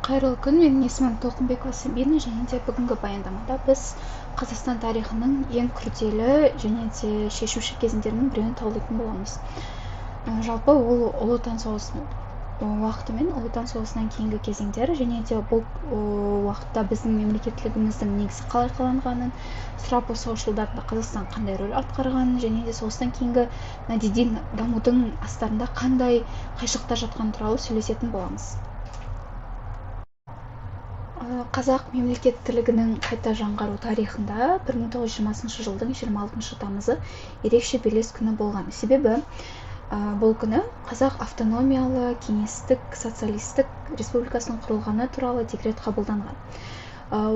Қайырлы күн, менің есімім Толқынбекова Сабина, және де бүгінгі баяндамада біз Қазақстан тарихының ең күрделі және де шешуші кезеңдерінің біреуін талдайтын боламыз. Жалпы ол Ұлы Отан соғысының уақыты мен Ұлы Отан соғысынан кейінгі кезеңдер, және де бұл уақытта біздің мемлекеттілігіміздің негізі қалай қаланғанын сұрап, осы жылдарда Қазақстан қандай рөл атқарғанын, және де соғыстан кейінгі мәдени дамудың астарында қандай қайшылықтар жатқаны туралы сөйлесетін боламыз. Қазақ мемлекеттілігінің қайта жаңғыру тарихында 1920 жылдың 26 тамызы ерекше белес күні болған. Себебі бұл күні Қазақ автономиялы кеңестік социалистік республикасының құрылғаны туралы декрет қабылданған.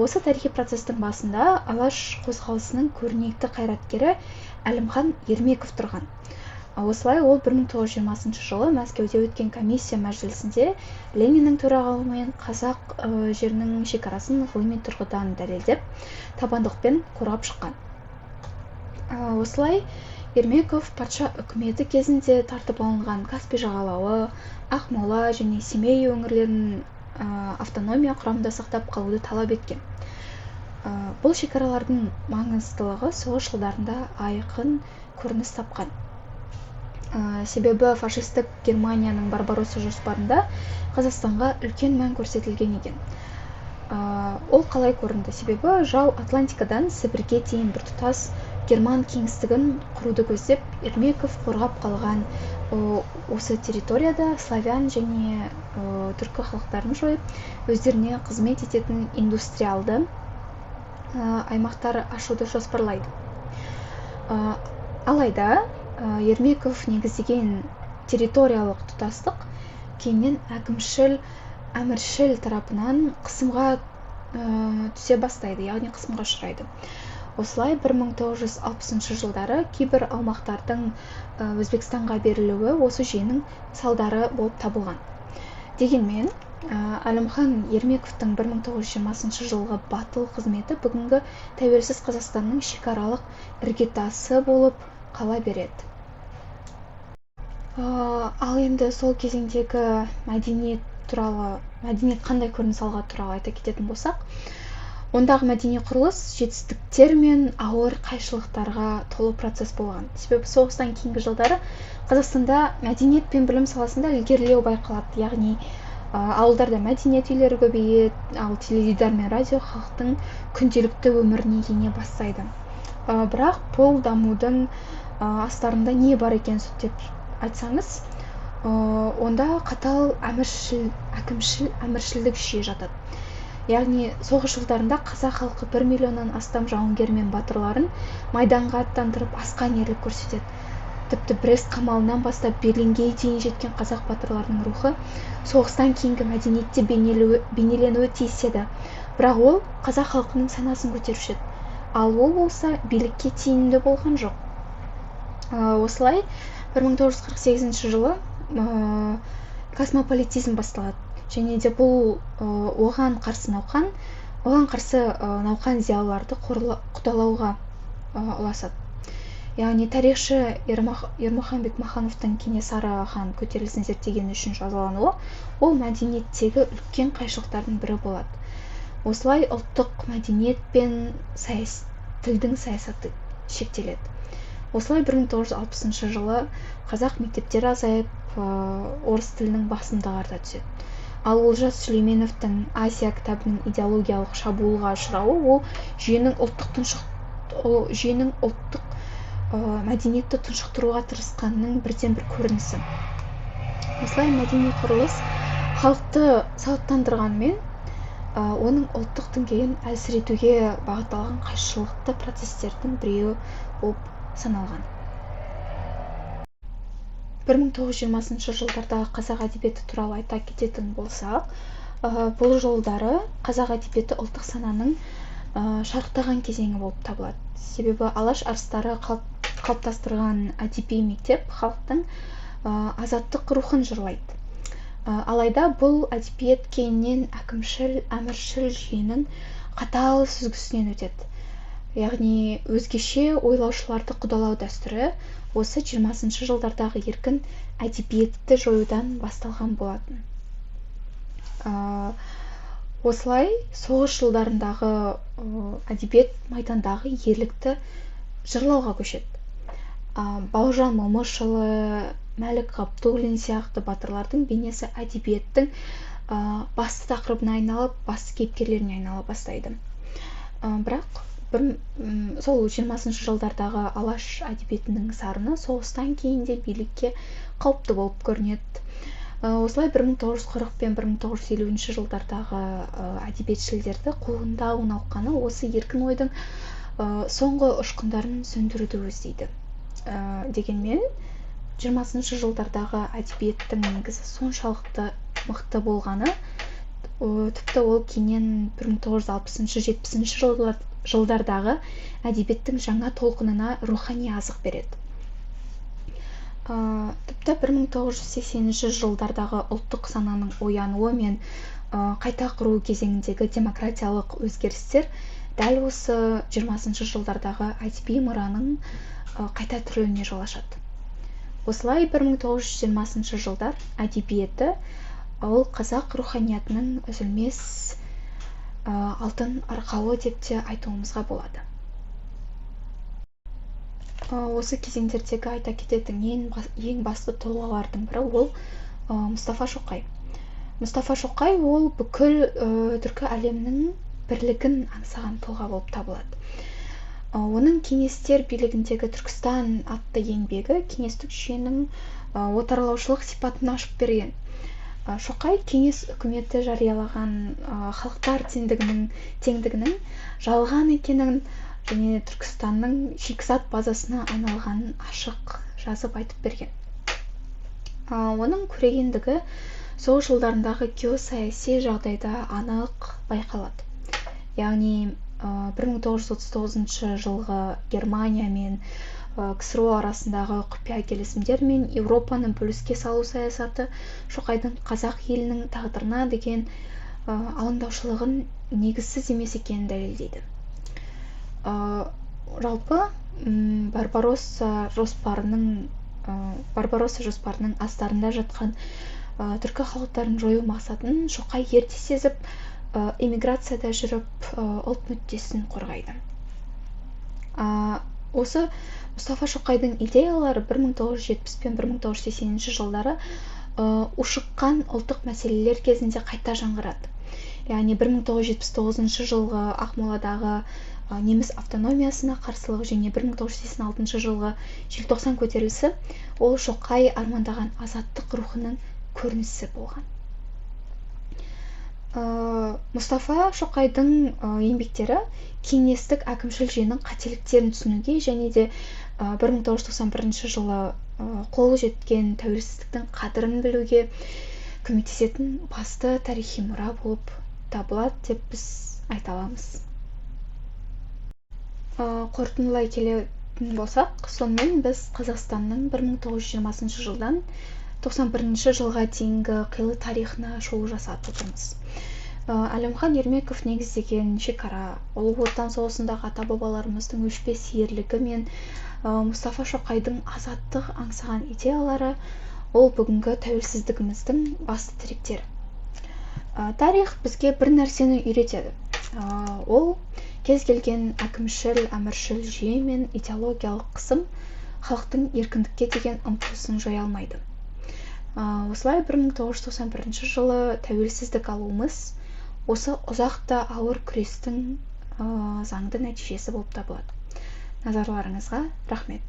Осы тарихи процестің басында Алаш қозғалысының көрнекті қайраткері Әлімхан Ермеков тұрған. Осылай ол 1920 жылы Мәскеуде өткен комиссия мәжілісінде Лениннің төрағалығымен қазақ жерінің шекарасын ғылыми тұрғыдан дәлелдеп, табандықпен қорғап шыққан. Осылай Ермеков патша үкіметі кезінде тартып алынған Каспий жағалауы, Ақмола және Семей өңірлерін автономия құрамында сақтап қалуды талап еткен. Бұл шекаралардың маңыздылығы соғыс жылдарында айқын көрініс тапқан. Себебі фашистік Германияның Барбаросса жоспарында Қазақстанға үлкен мән көрсетілген екен. Ол қалай көрінді? Себебі жау Атлантикадан Сібірге дейін біртұтас Герман кеңістігін құруды көздеп, Ермеков қорғап қалған осы территорияда славян және түркі халықтарын жойып, өздеріне қызмет ететін индустриалды аймақтар ашуды жоспарлайды. Алайда Ермеков негіздеген территориялық тұтастық кейіннен әміршіл тарапынан қысымға түсе бастайды, яғни қысымға ұшырайды. Осылай 1960 жылдары кейбір аумақтардың Өзбекстанға берілуі осы жүйенің салдары болып табылған. Дегенмен, Әлімхан Ермековтың 1920 жылғы батыл қызметі бүгінгі тәуелсіз Қазақстанның шекаралық іргетасы болып қала береді. Ал енді сол кезеңдегі мәдениет қандай көрініс алған туралы айта кететін болсақ, ондағы мәдени құрылыс жетістіктер мен ауыр қайшылықтарға толы процесс болған. Себебі соғыстан кейінгі жылдары Қазақстанда мәдениет пен білім саласында ілгерілеу байқалады. Яғни ауылдарда мәдениет үйлері көбейеді, ал теледидар мен радио халықтың күнделікті өміріне ене бастайды. Бірақ бұл дамудың астарында не бар екен деп айтсаңыз, онда қатал әкімшілдік жүйе жатады. Яғни соғыс жылдарында қазақ халқы 1 миллионнан астам жауынгер мен батырларын майданға аттандырып асқан ерлік көрсетеді. Тіпті Брест қамалынан бастап Берлинге дейін жеткен қазақ батырларының рухы соғыстан кейінгі мәдениетте бейнеленуі тиіс еді. Бірақ ол қазақ халқының санасын көтеруші еді. Ал ол болса билікке тиімді болған жоқ. Осылай 1948 жылы космополитизм басталады. Және де бұл оған қарсы науқан зиялыларды құдалауға ұласады. Яғни тарихшы Ермахан Бекмахановтың Кенесары хан көтерілісін зерттеген үшін жазалануы ол мәдениеттегі үлкен қайшылықтардың бірі болады. Осылай ұлттық мәдениет пен тілдің саясаты шектеледі. Осылай 1960 жылы қазақ мектептері азайып, орыс тілінің басымдығы арта түседі. Ал Олжас Сүлейменовтің Азия кітабының идеологиялық шабуылға ұшырауы ол жүйенің ұлттық мәдениетті тұншықтыруға тырысқанының бірден-бір көрінісі. Осылай мәдени құрылыс халықты сауаттандырғанмен, оның ұлттық деңгейін әлсіретуге бағытталған қайшылықты процестердің біреуі болып саналған. 1920 жылдардағы қазақ әдебиеті туралы айта кететін болсақ, бұл жылдары қазақ әдебиеті ұлттық сананың шарықтаған кезеңі болып табылады. Себебі алаш арыстары қалыптастырған әдеби мектеп халықтың азаттық рухын жырлайды. Алайда бұл әдебиет кейіннен әміршіл жүйенің қатал сүзгісінен өтеді. Яғни өзгеше ойлаушыларды құдалау дәстүрі осы 20 жылдардағы еркін әдебиетті жоюдан басталған болатын. Осылай соғыс жылдарындағы әдебиет майдандағы ерлікті жырлауға көшеді. Бауыржан Момышұлы, Мәлік Ғабдуллин сияқты батырлардың бейнесі әдебиеттің басты тақырыбына айналып, басты кейіпкерлеріне айнала бастайды. Бірақ сол 20-шы жылдардағы алаш әдебиетінің сарыны соғыстан кейін де билікке қауіпті болып көрінеді. Осылай 1940 пен 1950 жылдардағы әдебиетшілдерді қуғындау науқаны осы еркін ойдың соңғы ұшқындарын сөндіруді көздейді. Дегенмен 20-шы жылдардағы әдебиеттің негізі соншалықты мықты болғаны, тіпті ол кейіннен 1960-70 жылдардағы әдебиеттің жаңа толқынына рухани азық береді. Тіпті 1980 жылдардағы ұлттық сананың оянуы мен қайта құру кезеңіндегі демократиялық өзгерістер дәл осы 20-шы жылдардағы әдеби мұраның қайта түрлеуіне жол ашады. Осылай 1920 жылдар әдебиеті ол қазақ руханиятының үзілмес алтын арқауы деп те айтуымызға болады. Осы кезеңдердегі айта кететін ең басты тұлғалардың бірі ол Мұстафа Шоқай. Мұстафа Шоқай ол бүкіл түркі әлемінің бірлігін аңсаған тұлға болып табылады. Оның кеңестер билігіндегі Түркістан атты еңбегі кеңестік жүйенің отарлаушылық сипатын ашып берген. Шоқай кеңес үкіметі жариялаған халықтар теңдігінің жалған екенін және Түркістанның шикізат базасына айналғанын ашық жазып айтып берген. Оның көрегендігі сол жылдарындағы геосаяси жағдайда анық байқалады. Яғни 1939 жылғы Германия мен КСРО арасындағы құпия келісімдер мен Еуропаны бөліске салу саясаты Шоқайдың қазақ елінің тағдырына деген алаңдаушылығын негізсіз емес екенін дәлелдейді. Жалпы Барбаросса жоспарының астарында жатқан түркі халықтарын жою мақсатын Шоқай ерте сезіп, эмиграцияда жүріп ұлт мүддесін қорғайды. Осы Мұстафа Шоқайдың идеялары 1970 пен 1980 жылдары ушыққан ұлттық мәселелер кезінде қайта жаңғырады. Яғни 1979 жылғы Ақмоладағы неміс автономиясына қарсылық және 1986 жылғы желтоқсан көтерілісі ол Шоқай армандаған азаттық рухының көрінісі болған. Мұстафа Шоқайдың еңбектері кеңестік әкімшіл жүйенің қателіктерін түсінуге және де 1991 жылы қол жеткен тәуелсіздіктің қадірін білуге көмектесетін басты тарихи мұра болып табылады деп біз айта аламыз. Қорытындылай келетін болсақ, сонымен біз Қазақстанның 1920 жылдан 91 жылға дейінгі қилы тарихына шолу жасап отырмыз. Әлімхан Ермеков негіздеген шекара, ұлы отан соғысындағы ата-бабаларымыздың өшпес ерлігі мен Мұстафа Шоқайдың азаттық аңсаған идеялары ол бүгінгі тәуелсіздігіміздің басты тіректері. Тарих бізге бір нәрсені үйретеді. Ол кез келген әкімшіл, әміршіл жүйе мен идеологиялық қысым халықтың еркіндікке деген ұмтылысын жоя алмайды. Осылай 1991 жылы тәуелсіздік алуымыз осы ұзақ та ауыр күрестің заңды нәтижесі болып табылады. Назарларыңызға рахмет.